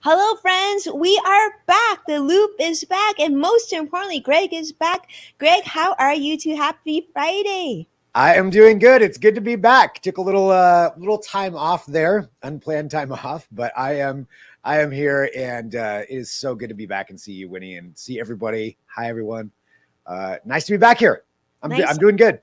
Hello, friends. We are back. The loop is back. And most importantly, Greg is back. Greg, how are you? Happy Friday. I am doing good. It's good to be back. Took a little time off there, unplanned time off, but I am here, and it is so good to be back and see you, Winnie, and see everybody. Hi, everyone. Nice to be back here. I'm doing good.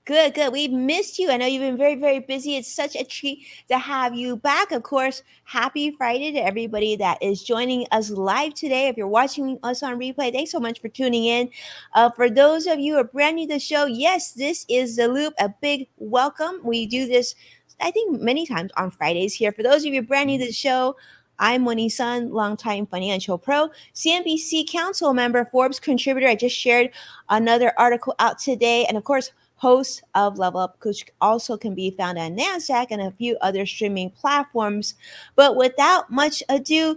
Good. We've missed you. I know you've been very, very busy. It's such a treat to have you back. Of course, happy Friday to everybody that is joining us live today. If you're watching us on replay, thanks so much for tuning in. For those of you who are brand new to the show, yes, this is The Loop. A big welcome. We do this, I think, many times on Fridays here. For those of you brand new to the show, I'm Winnie Sun, longtime financial pro, CNBC Council member, Forbes contributor. I just shared another article out today. And of course, host of Level Up, which also can be found on NASDAQ and a few other streaming platforms. But without much ado,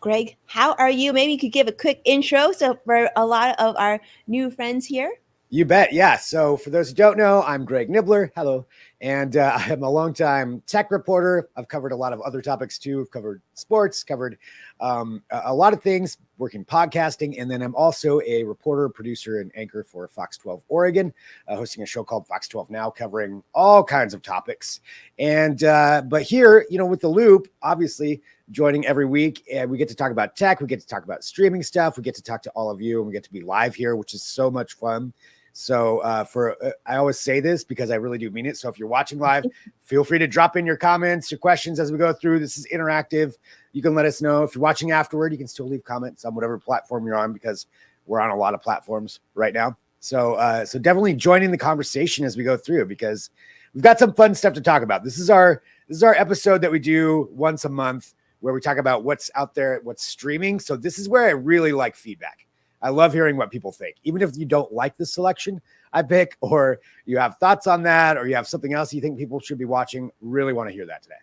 Greg, how are you? Maybe you could give a quick intro so for a lot of our new friends here. You bet. Yeah. So for those who don't know, I'm Greg Nibbler. Hello. And I am a longtime tech reporter. I've covered a lot of other topics too. I've covered sports, covered a lot of things, working podcasting. And then I'm also a reporter, producer, and anchor for Fox 12 Oregon, hosting a show called Fox 12 Now, covering all kinds of topics. And but here, with The Loop, obviously, joining every week, and we get to talk about tech. We get to talk about streaming stuff. We get to talk to all of you, and we get to be live here, which is so much fun. So I always say this because I really do mean it. So if you're watching live, feel free to drop in your comments, your questions as we go through. This is interactive. You can let us know. If you're watching afterward, you can still leave comments on whatever platform you're on, because we're on a lot of platforms right now. So definitely join in the conversation as we go through, because we've got some fun stuff to talk about. This is our episode that we do once a month, where we talk about what's out there, what's streaming. So this is where I really like feedback. I love hearing what people think. Even if you don't like the selection I pick, or you have thoughts on that, or you have something else you think people should be watching, really want to hear that today.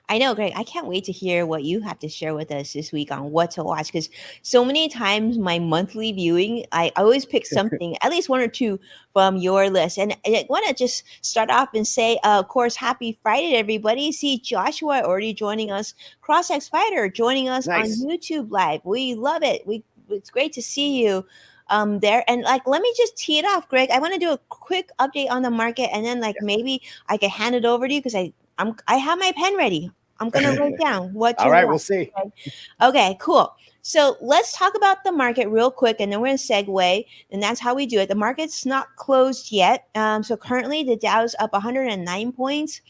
I know, Greg. I can't wait to hear what you have to share with us this week on what to watch, because so many times my monthly viewing, I always pick something, at least one or two from your list. And I want to just start off and say, of course, happy Friday to everybody. See Joshua already joining us, CrossX Fighter joining us on YouTube Live. We love it. It's great to see you there. And let me just tee it off, Greg. I want to do a quick update on the market, and then maybe I can hand it over to you, because I have my pen ready. I'm going to write down what you All right, want. we'll see. Okay, cool. So let's talk about the market real quick, and then we're going to segue, and that's how we do it. The market's not closed yet. So currently the Dow is up 109 points.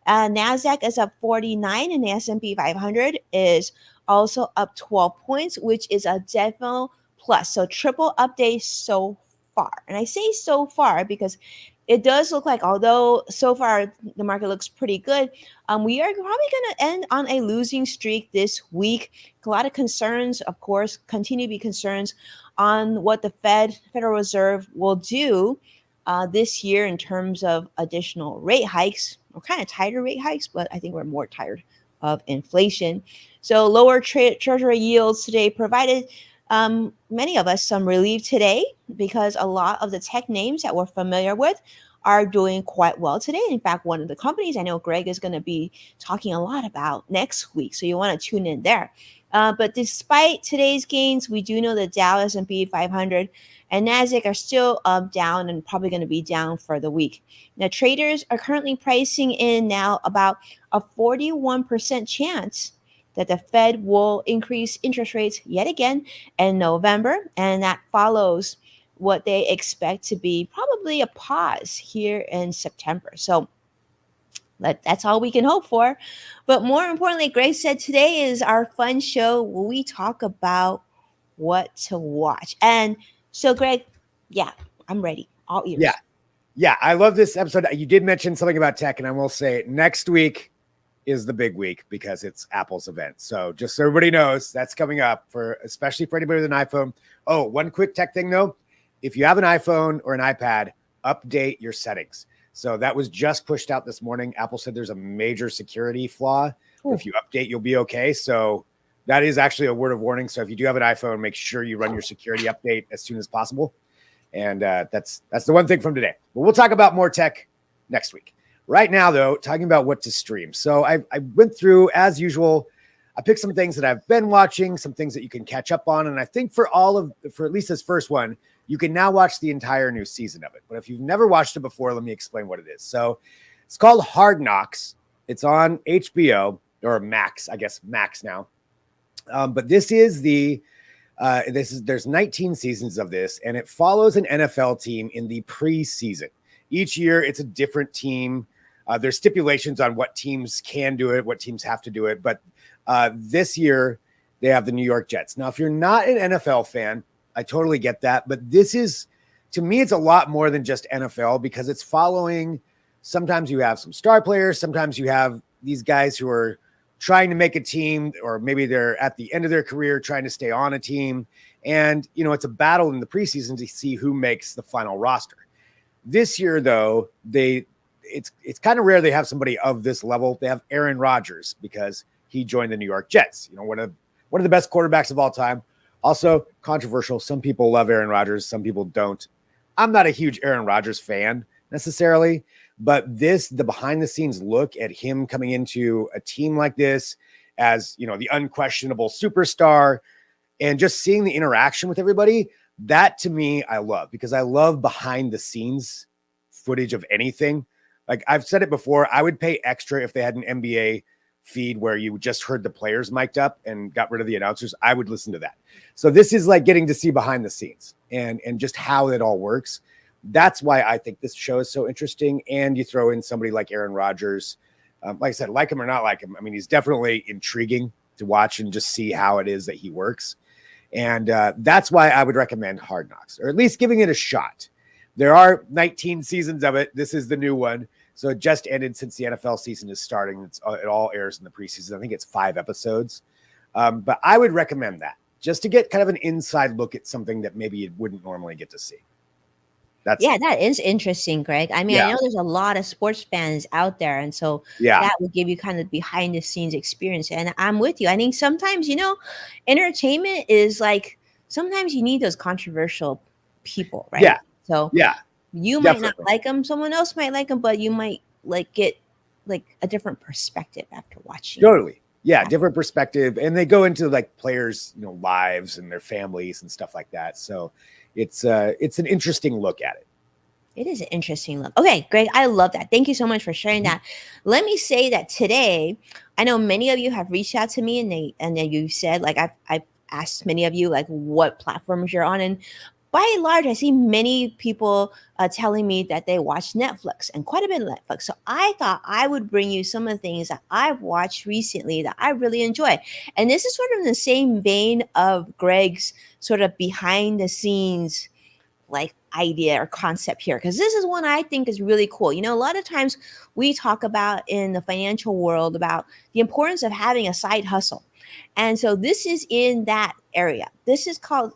NASDAQ is up 49, and the S&P 500 is also up 12 points, which is a definite plus. So triple update so far. And I say so far because it does look like, although so far the market looks pretty good, we are probably going to end on a losing streak this week. A lot of concerns, of course, continue to be concerns on what the Federal Reserve will do this year in terms of additional rate hikes, or kind of tighter rate hikes, but I think we're more tired of inflation. So lower treasury yields today provided many of us some relief today, because a lot of the tech names that we're familiar with are doing quite well today. In fact, one of the companies I know Greg is going to be talking a lot about next week, so you want to tune in there. But despite today's gains, we do know that Dow, S&P 500, and NASDAQ are still down, and probably going to be down for the week. Now, traders are currently pricing in now about a 41% chance that the Fed will increase interest rates yet again in November, and that follows what they expect to be probably a pause here in September. So that's all we can hope for. But more importantly, Grace said today is our fun show where we talk about what to watch. And so, Greg, yeah, I'm ready. All ears. Yeah. I love this episode. You did mention something about tech, and I will say next week, is the big week because it's Apple's event. So just so everybody knows, that's coming up for especially for anybody with an iPhone. Oh, one quick tech thing though. If you have an iPhone or an iPad, update your settings. So that was just pushed out this morning. Apple said there's a major security flaw, but if you update, you'll be okay. So that is actually a word of warning. So if you do have an iPhone, make sure you run your security update as soon as possible. And that's the one thing from today. But we'll talk about more tech next week. Right now, though, talking about what to stream. So I went through, as usual, I picked some things that I've been watching, some things that you can catch up on. And I think for at least this first one, you can now watch the entire new season of it. But if you've never watched it before, let me explain what it is. So it's called Hard Knocks. It's on HBO or Max, I guess Max now. But this is there's 19 seasons of this, and it follows an NFL team in the preseason. Each year, it's a different team. There's stipulations on what teams can do it, what teams have to do it. But this year, they have the New York Jets. Now, if you're not an NFL fan, I totally get that. But this is, to me, it's a lot more than just NFL because it's following. Sometimes you have some star players. Sometimes you have these guys who are trying to make a team, or maybe they're at the end of their career trying to stay on a team. And, it's a battle in the preseason to see who makes the final roster. This year, though, it's kind of rare they have somebody of this level. They have Aaron Rodgers because he joined the New York Jets, one of the best quarterbacks of all time. Also controversial. Some people love Aaron Rodgers. Some people don't. I'm not a huge Aaron Rodgers fan necessarily, but the behind the scenes look at him coming into a team like this as, the unquestionable superstar and just seeing the interaction with everybody, that to me, I love because I love behind the scenes footage of anything. Like I've said it before, I would pay extra if they had an NBA feed where you just heard the players mic'd up and got rid of the announcers. I would listen to that. So this is like getting to see behind the scenes and just how it all works. That's why I think this show is so interesting. And you throw in somebody like Aaron Rodgers. Like I said, like him or not like him. I mean, he's definitely intriguing to watch and just see how it is that he works. And that's why I would recommend Hard Knocks, or at least giving it a shot. There are 19 seasons of it. This is the new one. So it just ended since the NFL season is starting. It all airs in the preseason. I think it's 5 episodes. But I would recommend that just to get kind of an inside look at something that maybe you wouldn't normally get to see. Yeah, that is interesting, Greg. I mean, I know there's a lot of sports fans out there, and so that would give you kind of behind the scenes experience. And I'm with you. I think sometimes, entertainment is like sometimes you need those controversial people, right? Yeah. So you might not like them, someone else might like them, but you might get like a different perspective after watching. Totally. Yeah, different perspective. And they go into like players, lives and their families and stuff like that. So it's an interesting look at it. It is an interesting look. Okay, Greg, I love that. Thank you so much for sharing that. Let me say that today, I know many of you have reached out to me and then you said, like, I've asked many of you like what platforms you're on, and by and large, I see many people telling me that they watch Netflix and quite a bit of Netflix. So I thought I would bring you some of the things that I've watched recently that I really enjoy. And this is sort of in the same vein of Greg's sort of behind the scenes like idea or concept here, because this is one I think is really cool. A lot of times we talk about in the financial world about the importance of having a side hustle. And so this is in that area. This is called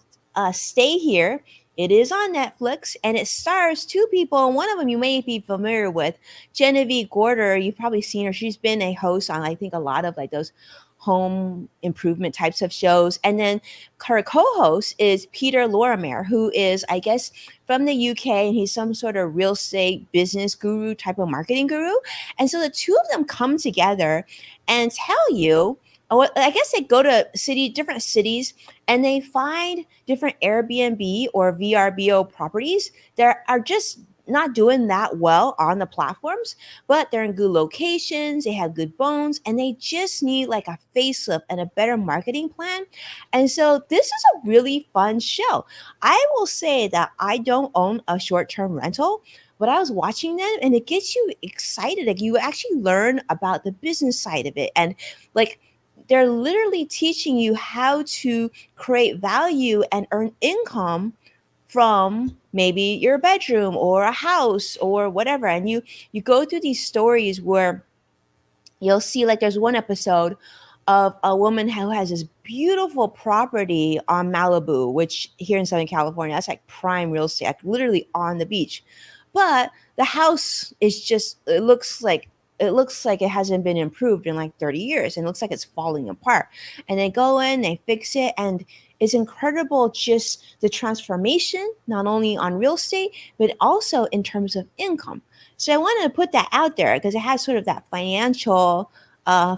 Stay Here. It is on Netflix and it stars 2 people. One of them you may be familiar with, Genevieve Gorder. You've probably seen her. She's been a host on, I think, a lot of like those home improvement types of shows. And then her co-host is Peter Lorimer, who is, I guess, from the UK, and he's some sort of real estate business guru type of marketing guru. And so the 2 of them come together and tell you, I guess they go to different cities, and they find different Airbnb or VRBO properties that are just not doing that well on the platforms, but they're in good locations, they have good bones, and they just need like a facelift and a better marketing plan. And so this is a really fun show. I will say that I don't own a short-term rental, but I was watching them and it gets you excited. Like you actually learn about the business side of it, and like they're literally teaching you how to create value and earn income from maybe your bedroom or a house or whatever. And you go through these stories where you'll see like there's one episode of a woman who has this beautiful property on Malibu, which here in Southern California, that's like prime real estate, like literally on the beach. But the house is just it looks like it hasn't been improved in like 30 years and it looks like it's falling apart. And they go in, they fix it, and it's incredible just the transformation, not only on real estate, but also in terms of income. So I wanted to put that out there because it has sort of that financial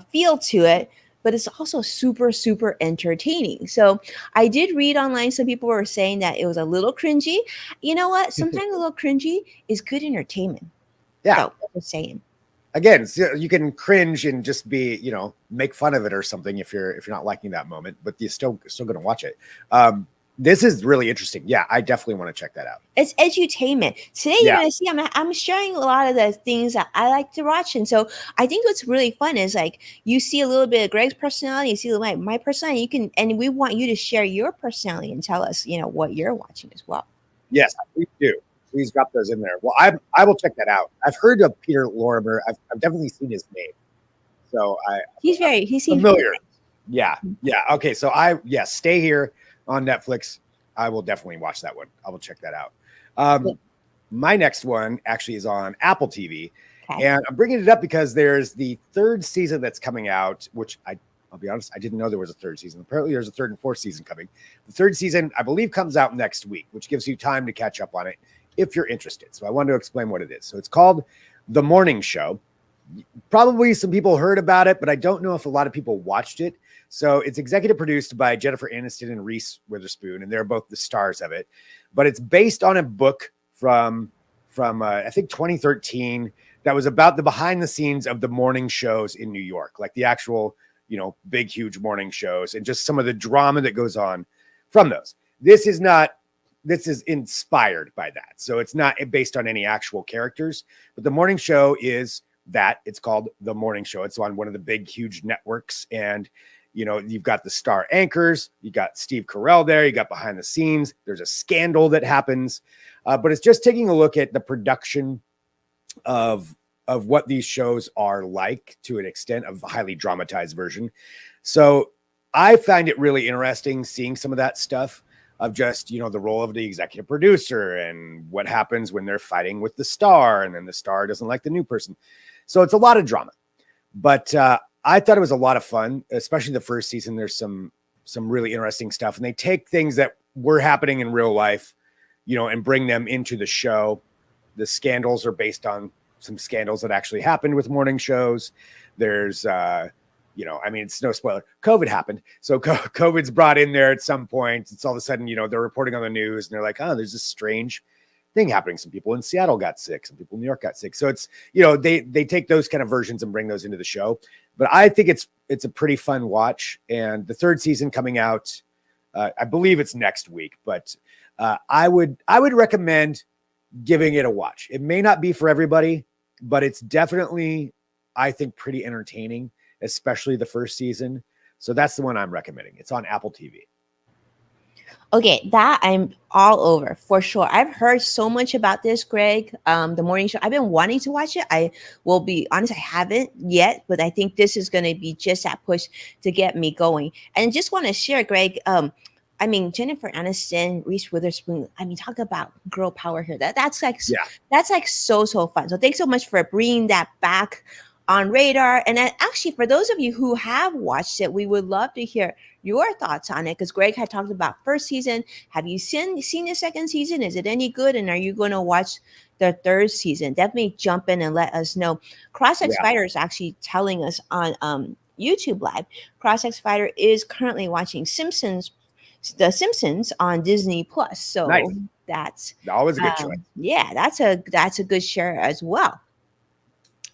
feel to it, but it's also super, super entertaining. So I did read online, some people were saying that it was a little cringy. You know what? Sometimes a little cringy is good entertainment. Yeah. So just saying. Again, you can cringe and just be, make fun of it or something if you're not liking that moment, but you're still going to watch it. This is really interesting. Yeah, I definitely want to check that out. It's edutainment. Today you're Yeah. gonna see I'm sharing a lot of the things that I like to watch. And so I think what's really fun is like you see a little bit of Greg's personality, you see my personality, and we want you to share your personality and tell us, what you're watching as well. Yes, please do. Please drop those in there. Well, I will check that out. I've heard of Peter Lorimer. I've definitely seen his name, so He seems very familiar. Yeah, yeah. Okay, so stay here on Netflix. I will definitely watch that one. I will check that out. My next one actually is on Apple TV, okay. and I'm bringing it up because there's the third season that's coming out, which I'll be honest, I didn't know there was a third season. Apparently, there's a third and fourth season coming. The third season, I believe, comes out next week, which gives you time to catch up on it if you're interested. So I wanted to explain what it is. So it's called The Morning Show. Probably some people heard about it, but I don't know if a lot of people watched it. So it's executive produced by Jennifer Aniston and Reese Witherspoon, and they're both the stars of it. But it's based on a book from I think 2013 that was about the behind the scenes of the morning shows in New York, like the actual, big, huge morning shows and just some of the drama that goes on from those. This is inspired by that. So it's not based on any actual characters, but the morning show is that. It's called The Morning Show. It's on one of the big, huge networks. And, you've got the star anchors, you got Steve Carell there, you got behind the scenes. There's a scandal that happens, but it's just taking a look at the production of what these shows are like to an extent, of a highly dramatized version. So I find it really interesting seeing some of that stuff of just, the role of the executive producer and what happens when they're fighting with the star and then the star doesn't like the new person. So it's a lot of drama, but I thought it was a lot of fun, especially the first season. There's some really interesting stuff, and they take things that were happening in real life, and bring them into the show. The scandals are based on some scandals that actually happened with morning shows. There's, it's no spoiler. COVID happened. So COVID's brought in there at some point. It's all of a sudden, they're reporting on the news and they're like, oh, there's this strange thing happening. Some people in Seattle got sick. Some people in New York got sick. So it's, they take those kind of versions and bring those into the show. But I think it's a pretty fun watch. And the third season coming out, I believe it's next week, but I would recommend giving it a watch. It may not be for everybody, but it's definitely, I think, pretty entertaining, especially the first season. So that's the one I'm recommending. It's on Apple TV. Okay, that I'm all over for sure. I've heard so much about this, Greg. The morning show. I've been wanting to watch it. I will be honest, I haven't yet, but I think this is going to be just that push to get me going. And just want to share, Greg. Jennifer Aniston, Reese Witherspoon. Talk about girl power here. Yeah. That's like so fun. So thanks so much for bringing that back on radar. And then actually, for those of you who have watched it, we would love to hear your thoughts on it because Greg had talked about first season. Have you seen the second season? Is it any good? And are you going to watch the third season? Definitely jump in and let us know. CrossX Fighter is actually telling us on YouTube Live. CrossX Fighter is currently watching The Simpsons on Disney Plus. So nice. That's always a good choice. Yeah, that's a good share as well.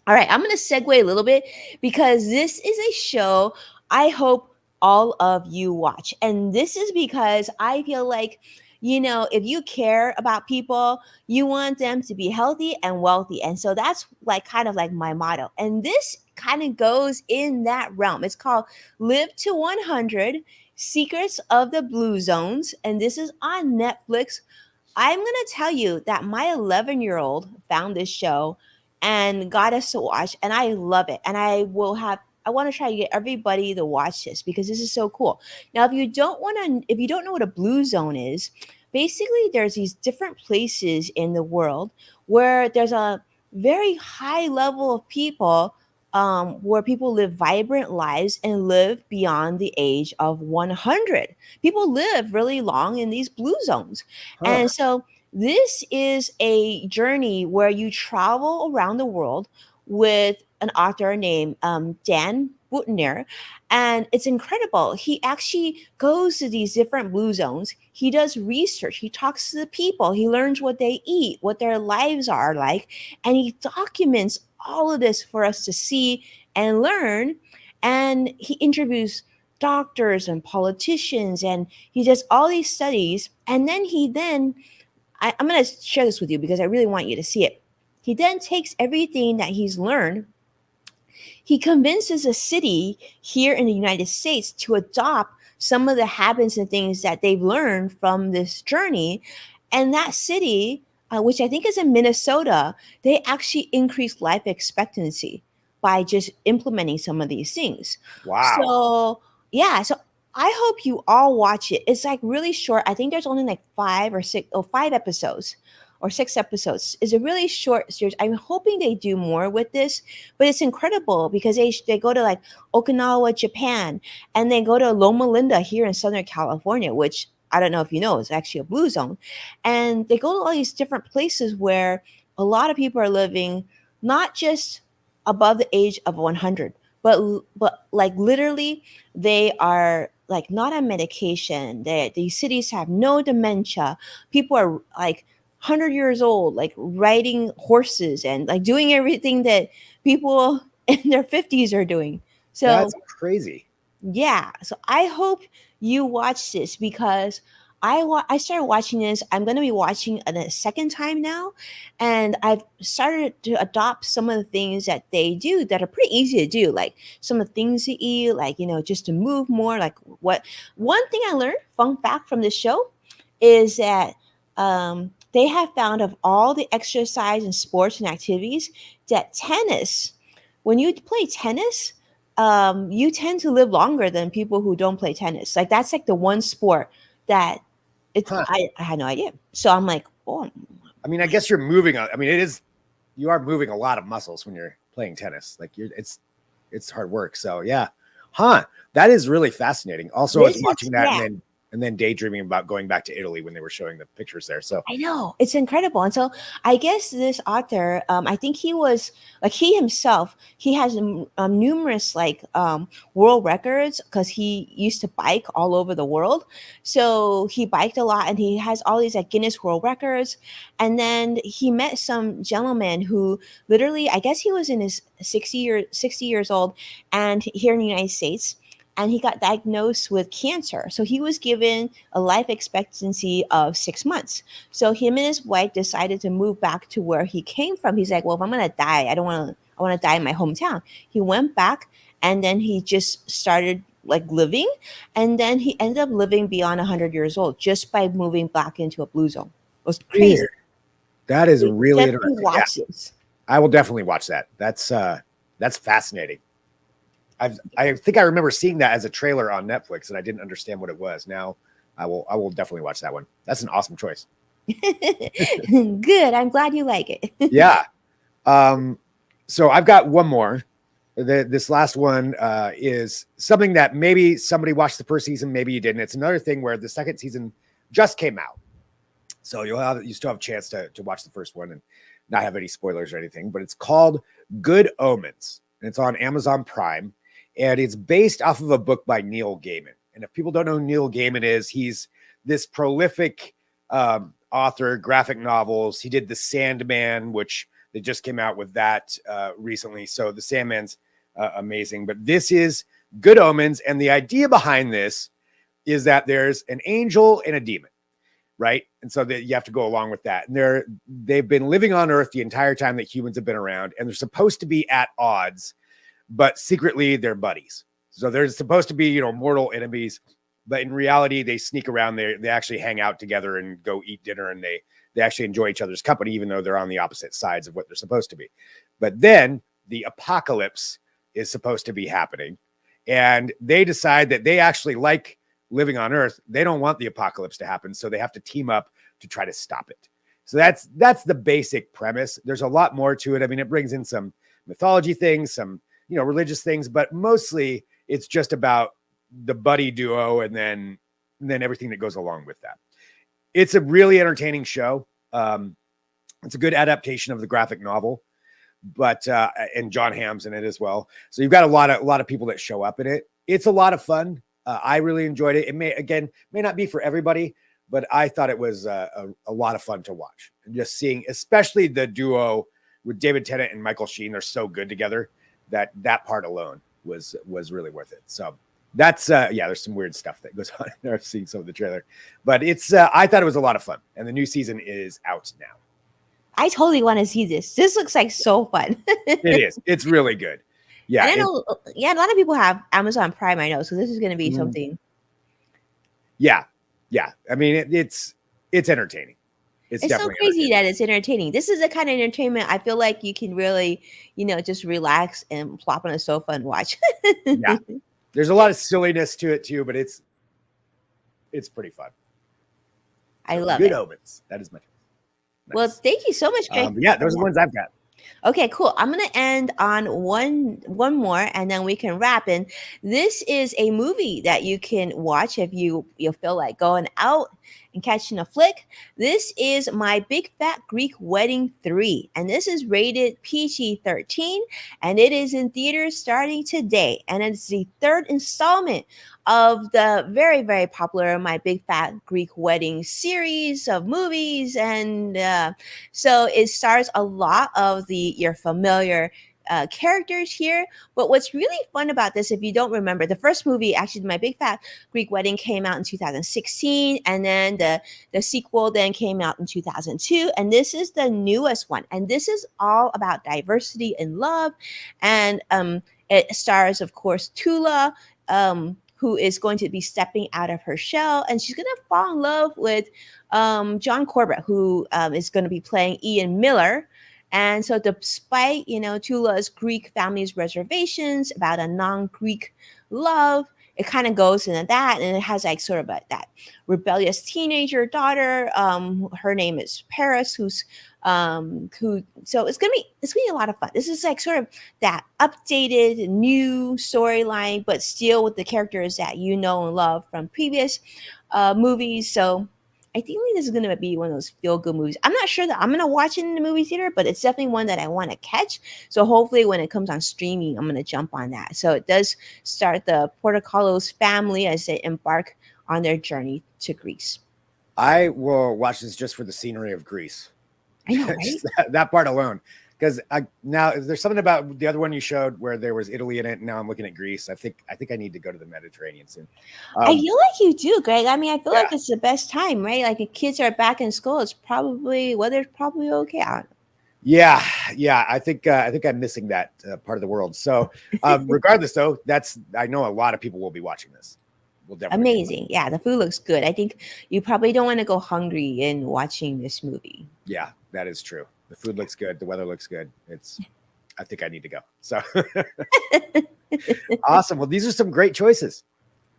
All right, I'm going to segue a little bit because this is a show I hope all of you watch. And this is because I feel like, if you care about people, you want them to be healthy and wealthy. And so that's like kind of like my motto. And this kind of goes in that realm. It's called Live to 100 Secrets of the Blue Zones. And this is on Netflix. I'm going to tell you that my 11-year-old found this show and got us to watch, and I love it. And I want to try to get everybody to watch this because this is so cool. Now, if you don't know what a blue zone is, basically there's these different places in the world where there's a very high level of people, where people live vibrant lives and live beyond the age of 100. People live really long in these blue zones. Huh. And so this is a journey where you travel around the world with an author named Dan Butner, and it's incredible. He actually goes to these different blue zones. He does research. He talks to the people. He learns what they eat, what their lives are like, and he documents all of this for us to see and learn. And he interviews doctors and politicians, and he does all these studies. And then I'm going to share this with you because I really want you to see it. He then takes everything that he's learned. He convinces a city here in the United States to adopt some of the habits and things that they've learned from this journey. And that city, which I think is in Minnesota, they actually increased life expectancy by just implementing some of these things. Wow. So, yeah. So I hope you all watch it. It's like really short. I think there's only like 5 episodes or 6 episodes. It's a really short series. I'm hoping they do more with this, but it's incredible because they go to like Okinawa, Japan, and they go to Loma Linda here in Southern California, which I don't know if you know is actually a blue zone, and they go to all these different places where a lot of people are living not just above the age of 100, but like literally they are like not on medication. These cities have no dementia. People are like 100 years old, like riding horses and like doing everything that people in their 50s are doing. So That's crazy. yeah, so I hope you watch this because I started watching this. I'm going to be watching it a second time now, and I've started to adopt some of the things that they do that are pretty easy to do, like some of the things to eat, like just to move more. Like what one thing I learned, fun fact from this show, is that they have found of all the exercise and sports and activities that tennis, when you play tennis, you tend to live longer than people who don't play tennis. Like that's like the one sport that Huh. I had no idea. So I'm like, oh, I mean, I guess you're moving. I mean, you are moving a lot of muscles when you're playing tennis. Like it's hard work. So yeah. Huh. That is really fascinating. Also, I was this watching is that yeah. and then daydreaming about going back to Italy when they were showing the pictures there. So I know it's incredible, and so I guess this author, I think he was like he himself, he has numerous like world records because he used to bike all over the world. So he biked a lot, and he has all these like Guinness World Records. And then he met some gentleman who literally, I guess he was in his 60 years old, and here in the United States. And he got diagnosed with cancer. So he was given a life expectancy of 6 months. So him and his wife decided to move back to where he came from. He's like, well, if I'm gonna die, I want to die in my hometown. He went back, and then he just started like living, and then he ended up living beyond 100 years old just by moving back into a blue zone. It was crazy. weird. That is You really definitely interesting. Yeah, watch this. I will definitely watch that. That's fascinating. I think I remember seeing that as a trailer on Netflix, and I didn't understand what it was. Now I will definitely watch that one. That's an awesome choice. Good. I'm glad you like it. Yeah. So I've got one more. This last one is something that maybe somebody watched the first season, maybe you didn't. It's another thing where the second season just came out, so you still have a chance to watch the first one and not have any spoilers or anything. But it's called Good Omens, and it's on Amazon Prime, and it's based off of a book by Neil Gaiman. And if people don't know who Neil Gaiman is, he's this prolific author, graphic novels. He did The Sandman, which they just came out with that recently. So The Sandman's amazing. But this is Good Omens. And the idea behind this is that there's an angel and a demon, right? And so that you have to go along with that. And they've been living on Earth the entire time that humans have been around. And they're supposed to be at odds, but secretly they're buddies. So they're supposed to be, mortal enemies. But in reality, they sneak around. They actually hang out together and go eat dinner, and they actually enjoy each other's company, even though they're on the opposite sides of what they're supposed to be. But then the apocalypse is supposed to be happening. And they decide that they actually like living on Earth. They don't want the apocalypse to happen. So they have to team up to try to stop it. So that's the basic premise. There's a lot more to it. I mean, it brings in some mythology things, some, religious things, but mostly it's just about the buddy duo and then everything that goes along with that. It's a really entertaining show. It's a good adaptation of the graphic novel, but and John Hamm's in it as well. So you've got a lot of people that show up in it. It's a lot of fun. I really enjoyed it. It may not be for everybody, but I thought it was a lot of fun to watch. And just seeing, especially the duo with David Tennant and Michael Sheen, they're so good together that part alone was really worth it. So that's there's some weird stuff that goes on in there. I've seen some of the trailer, but it's I thought it was a lot of fun, and the new season is out now. I totally want to see this. This looks like so fun. It is. It's really good. Yeah. And I know, a lot of people have Amazon Prime, I know. So this is going to be something. Yeah. Yeah. I mean, it's entertaining. It's so crazy that it's entertaining. This is the kind of entertainment I feel like you can really, just relax and plop on a sofa and watch. Yeah. There's a lot of silliness to it too, but it's pretty fun. I love Good it. Omens. That is my nice. Well, thank you so much, Greg. Yeah, those are the ones I've got. Okay, cool. I'm going to end on one more, and then we can wrap. And this is a movie that you can watch if you feel like going out and catching a flick. This is My Big Fat Greek Wedding 3, and this is rated PG-13, and it is in theaters starting today. And it's the third installment of the very, very popular My Big Fat Greek Wedding series of movies. And so it stars a lot of your familiar characters here. But what's really fun about this, if you don't remember, the first movie, actually, My Big Fat Greek Wedding, came out in 2016. And then the sequel then came out in 2002. And this is the newest one. And this is all about diversity and love. And it stars, of course, Tula, who is going to be stepping out of her shell, and she's going to fall in love with John Corbett, who is going to be playing Ian Miller. And so despite, Tula's Greek family's reservations about a non-Greek love, it kind of goes into that, and it has like sort of that rebellious teenager daughter. Her name is Paris, so it's gonna be a lot of fun. This is like sort of that updated new storyline, but still with the characters that you know and love from previous movies. So I think this is going to be one of those feel-good movies. I'm not sure that I'm going to watch it in the movie theater, but it's definitely one that I want to catch. So hopefully when it comes on streaming, I'm going to jump on that. So it does start the Portocalos family as they embark on their journey to Greece. I will watch this just for the scenery of Greece. I know, right? that part alone. Because now there's something about the other one you showed where there was Italy in it, and now I'm looking at Greece. I think I need to go to the Mediterranean soon. I feel like you do, Greg. I mean, I feel like it's the best time, right? Like if kids are back in school, it's probably weather's probably okay. Yeah. I think I'm missing that part of the world. So regardless, though, I know a lot of people will be watching this. We'll definitely amazing. Yeah, the food looks good. I think you probably don't want to go hungry in watching this movie. Yeah, that is true. The food looks good. The weather looks good. I think I need to go. So awesome. Well, these are some great choices.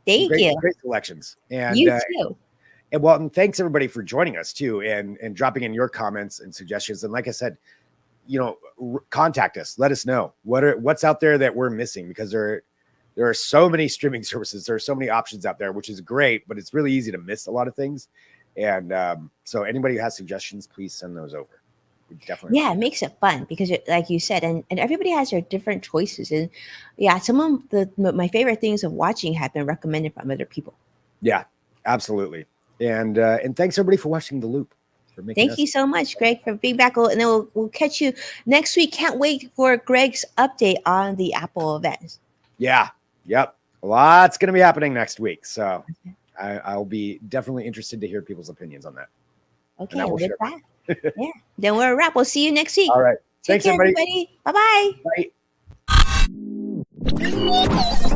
Thank you. Great selections. And you too. And thanks everybody for joining us too, and dropping in your comments and suggestions. And like I said, contact us. Let us know what's out there that we're missing, because there are so many streaming services. There are so many options out there, which is great, but it's really easy to miss a lot of things. And so anybody who has suggestions, please send those over. Definitely. Yeah, it makes it fun because, like you said, and everybody has their different choices. And yeah, some of my favorite things of watching have been recommended from other people. Yeah, absolutely. And thanks everybody for watching The Loop. Thank you so much, Greg, for being back. And then we'll catch you next week. Can't wait for Greg's update on the Apple event. Yeah. Yep. A lot's going to be happening next week. So I'll be definitely interested to hear people's opinies on that. Okay. With that. Yeah. Then we're a wrap. We'll see you next week. All right. Thanks, everybody. Bye-bye. Bye.